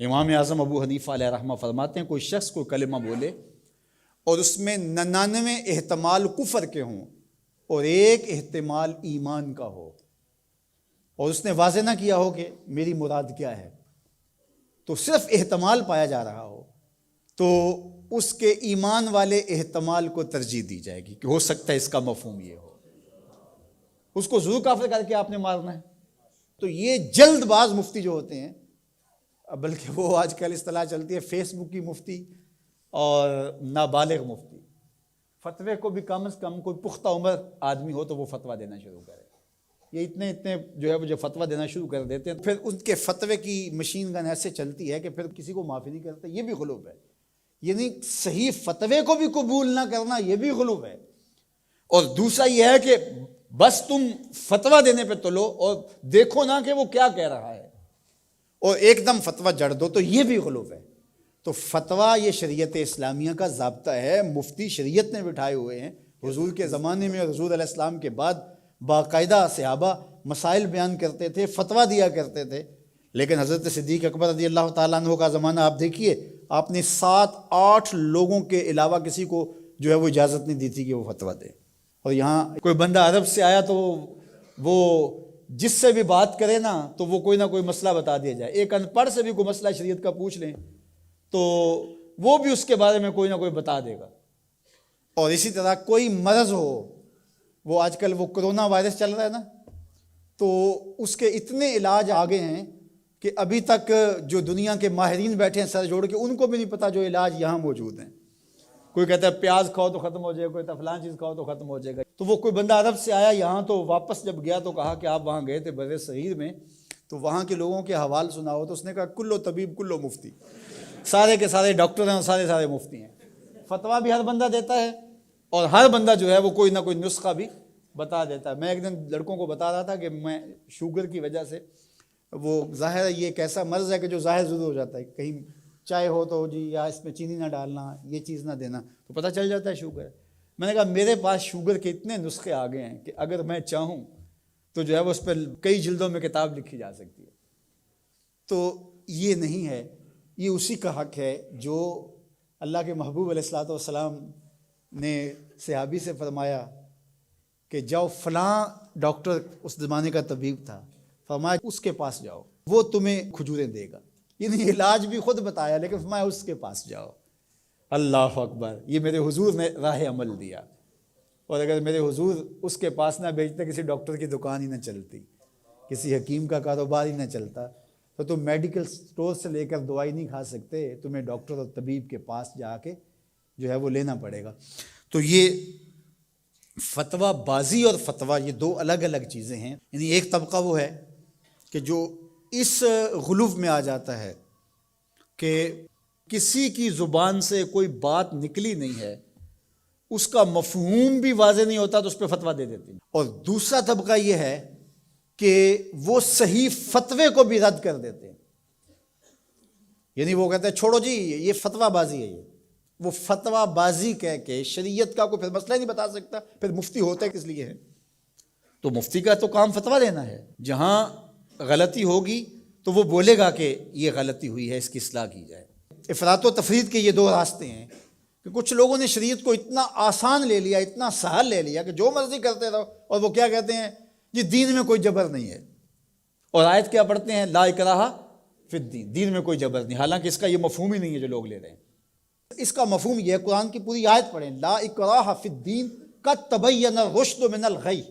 امام اعظم ابو حنیفہ علیہ رحمہ فرماتے ہیں کوئی شخص کوئی کلمہ بولے اور اس میں 99 احتمال کفر کے ہوں اور ایک احتمال ایمان کا ہو، اور اس نے واضح نہ کیا ہو کہ میری مراد کیا ہے، تو صرف احتمال پایا جا رہا ہو، تو اس کے ایمان والے احتمال کو ترجیح دی جائے گی کہ ہو سکتا ہے اس کا مفہوم یہ ہو، اس کو ضرور کافر کر کے آپ نے مارنا ہے۔ تو یہ جلد باز مفتی جو ہوتے ہیں، بلکہ وہ آج کل اصطلاح چلتی ہے فیس بک کی مفتی اور نابالغ مفتی، فتوے کو بھی کم از کم کوئی پختہ عمر آدمی ہو تو وہ فتویٰ دینا شروع کرے۔ یہ اتنے جو ہے وہ جو فتویٰ دینا شروع کر دیتے ہیں، پھر ان کے فتوے کی مشین گن ایسے چلتی ہے کہ پھر کسی کو معافی نہیں کرتے۔ یہ بھی غلو ہے، یعنی صحیح فتوے کو بھی قبول نہ کرنا یہ بھی غلو ہے۔ اور دوسرا یہ ہے کہ بس تم فتویٰ دینے پہ تلو اور دیکھو نہ کہ وہ کیا کہہ رہا ہے اور ایک دم فتویٰ جڑ دو، تو یہ بھی غلو ہے۔ تو فتویٰ یہ شریعت اسلامیہ کا ضابطہ ہے، مفتی شریعت نے بٹھائے ہوئے ہیں۔ حضور کے زمانے میں اور حضور علیہ السلام کے بعد باقاعدہ صحابہ مسائل بیان کرتے تھے، فتویٰ دیا کرتے تھے، لیکن حضرت صدیق اکبر رضی اللہ تعالیٰ عنہ کا زمانہ آپ دیکھیے، آپ نے 7-8 لوگوں کے علاوہ کسی کو جو ہے وہ اجازت نہیں دی تھی کہ وہ فتویٰ دے۔ اور یہاں کوئی بندہ عرب سے آیا تو وہ جس سے بھی بات کرے نا تو وہ کوئی نہ کوئی مسئلہ بتا دیا جائے۔ ایک ان پڑھ سے بھی کوئی مسئلہ شریعت کا پوچھ لیں تو وہ بھی اس کے بارے میں کوئی نہ کوئی بتا دے گا۔ اور اسی طرح کوئی مرض ہو، وہ آج کل وہ کرونا وائرس چل رہا ہے نا، تو اس کے اتنے علاج آگے ہیں کہ ابھی تک جو دنیا کے ماہرین بیٹھے ہیں سر جوڑ کے، ان کو بھی نہیں پتا جو علاج یہاں موجود ہیں۔ کوئی کہتا ہے پیاز کھاؤ تو ختم ہو جائے گا، کوئی کہتا ہے فلاں چیز کھاؤ تو ختم ہو جائے گا۔ تو وہ کوئی بندہ عرب سے آیا یہاں، تو واپس جب گیا تو کہا کہ آپ وہاں گئے تھے بر صغیر میں، تو وہاں کے لوگوں کے حوال سناؤ، تو اس نے کہا کلو طبیب کلو مفتی، سارے کے سارے ڈاکٹر ہیں اور سارے مفتی ہیں۔ فتویٰ بھی ہر بندہ دیتا ہے اور ہر بندہ جو ہے وہ کوئی نہ کوئی نسخہ بھی بتا دیتا ہے۔ میں ایک دن لڑکوں کو بتا رہا تھا کہ میں شوگر کی وجہ سے، وہ ظاہر ہے یہ ایک ایسا مرض ہے کہ جو ظاہر ضرور ہو جاتا ہے، کہیں چائے ہو تو جی یا اس میں چینی نہ ڈالنا، یہ چیز نہ دینا، تو پتہ چل جاتا ہے شوگر ہے۔ میں نے کہا میرے پاس شوگر کے اتنے نسخے آ گئے ہیں کہ اگر میں چاہوں تو جو ہے وہ اس پر کئی جلدوں میں کتاب لکھی جا سکتی ہے۔ تو یہ نہیں ہے، یہ اسی کا حق ہے جو اللہ کے محبوب علیہ الصلوۃ والسلام نے صحابی سے فرمایا کہ جاؤ فلاں ڈاکٹر، اس زمانے کا طبیب تھا، فرمایا اس کے پاس جاؤ، وہ تمہیں کھجوریں دے گا۔ یعنی علاج بھی خود بتایا لیکن فرمایا اس کے پاس جاؤ۔ اللہ اکبر، یہ میرے حضور نے راہ عمل دیا، اور اگر میرے حضور اس کے پاس نہ بھیجتے، کسی ڈاکٹر کی دکان ہی نہ چلتی، کسی حکیم کا کاروبار ہی نہ چلتا، تو تم میڈیکل سٹور سے لے کر دوائی نہیں کھا سکتے، تمہیں ڈاکٹر اور طبیب کے پاس جا کے جو ہے وہ لینا پڑے گا۔ تو یہ فتویٰ بازی اور فتویٰ یہ دو الگ الگ چیزیں ہیں۔ یعنی ایک طبقہ وہ ہے کہ جو اس غلو میں آ جاتا ہے کہ کسی کی زبان سے کوئی بات نکلی نہیں ہے، اس کا مفہوم بھی واضح نہیں ہوتا تو اس پہ فتویٰ دے دیتے ہیں۔ اور دوسرا طبقہ یہ ہے کہ وہ صحیح فتوے کو بھی رد کر دیتے ہیں، یعنی وہ کہتے ہیں چھوڑو جی یہ فتویٰ بازی ہے، یہ وہ فتویٰ بازی کہہ کے شریعت کا کوئی پھر مسئلہ ہی نہیں بتا سکتا، پھر مفتی ہوتا ہے کس لیے ہے؟ تو مفتی کا تو کام فتویٰ دینا ہے، جہاں غلطی ہوگی تو وہ بولے گا کہ یہ غلطی ہوئی ہے، اس کی اصلاح کی جائے۔ افراط و تفرید کے یہ دو راستے ہیں کہ کچھ لوگوں نے شریعت کو اتنا آسان لے لیا، اتنا سہل لے لیا کہ جو مرضی کرتے رہو، اور وہ کیا کہتے ہیں جی دین میں کوئی جبر نہیں ہے، اور آیت کیا پڑھتے ہیں لا اکراہ فی الدین، دین میں کوئی جبر نہیں، حالانکہ اس کا یہ مفہوم ہی نہیں ہے جو لوگ لے رہے ہیں۔ اس کا مفہوم یہ ہے، قرآن کی پوری آیت پڑھیں، لا اکراہ فی الدین قد تبین الرشد من الغی،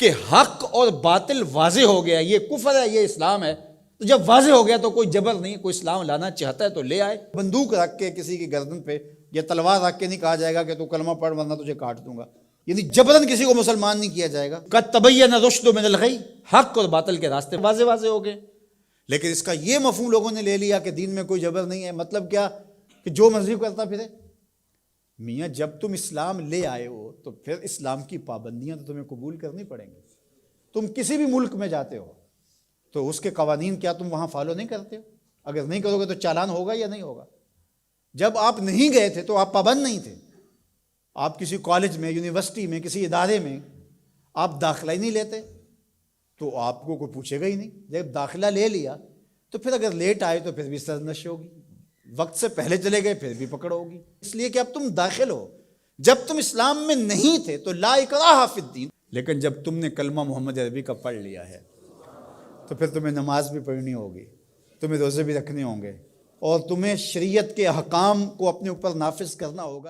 کہ حق اور باطل واضح ہو گیا، یہ کفر ہے یہ اسلام ہے، تو جب واضح ہو گیا تو کوئی جبر نہیں، کوئی اسلام لانا چاہتا ہے تو لے آئے۔ بندوق رکھ کے کسی کی گردن پہ یا تلوار رکھ کے نہیں کہا جائے گا کہ تو کلمہ پڑھ ورنہ تجھے کاٹ دوں گا، یعنی جبرن کسی کو مسلمان نہیں کیا جائے گا۔ قد تبین الرشد من الغی، حق اور باطل کے راستے واضح ہو گئے۔ لیکن اس کا یہ مفہوم لوگوں نے لے لیا کہ دین میں کوئی جبر نہیں ہے، مطلب کیا کہ جو مرضی کرتا پھرے۔ میاں جب تم اسلام لے آئے ہو تو پھر اسلام کی پابندیاں تو تمہیں قبول کرنی پڑیں گی۔ تم کسی بھی ملک میں جاتے ہو تو اس کے قوانین کیا تم وہاں فالو نہیں کرتے ہو؟ اگر نہیں کرو گے تو چالان ہوگا یا نہیں ہوگا؟ جب آپ نہیں گئے تھے تو آپ پابند نہیں تھے، آپ کسی کالج میں، یونیورسٹی میں، کسی ادارے میں آپ داخلہ ہی نہیں لیتے تو آپ کو کوئی پوچھے گا ہی نہیں۔ جب داخلہ لے لیا تو پھر اگر لیٹ آئے تو پھر بھی سرنش ہوگی، وقت سے پہلے چلے گئے پھر بھی پکڑ ہوگی، اس لیے کہ اب تم داخل ہو۔ جب تم اسلام میں نہیں تھے تو لا اکراہ فی الدین، لیکن جب تم نے کلمہ محمد عربی کا پڑھ لیا ہے تو پھر تمہیں نماز بھی پڑھنی ہوگی، تمہیں روزے بھی رکھنے ہوں گے، اور تمہیں شریعت کے احکام کو اپنے اوپر نافذ کرنا ہوگا۔